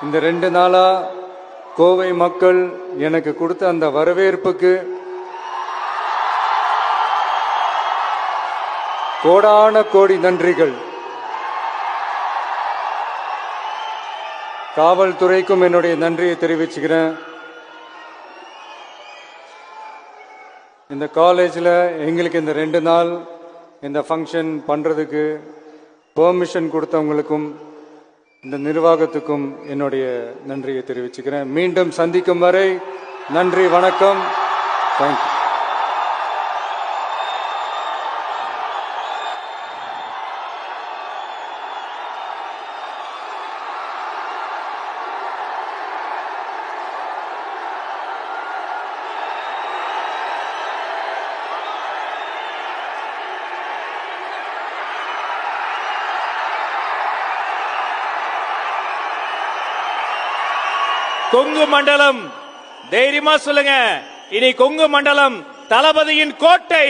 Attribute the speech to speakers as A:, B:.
A: இந்த 2 நாளா கோவை மக்கள் எனக்கு கொடுத்த அந்த வரவேற்புக்கு கோடான கோடி நன்றிகள். காவல்துறைக்கும் என்னுடைய நன்றியை தெரிவிச்சுக்கிறேன். இந்த காலேஜில் எங்களுக்கு இந்த 2 நாள் இந்த ஃபங்க்ஷன் பண்ணுறதுக்கு பெர்மிஷன் கொடுத்தவங்களுக்கும் இந்த நிர்வாகத்துக்கும் என்னுடைய நன்றியை தெரிவிச்சுக்கிறேன். மீண்டும் சந்திக்கும் வரை நன்றி, வணக்கம், தேங்க்யூ.
B: கொங்கு மண்டலம் தைரியமா சொல்லுங்க, இனி கொங்கு மண்டலம் தளபதியின் கோட்டை.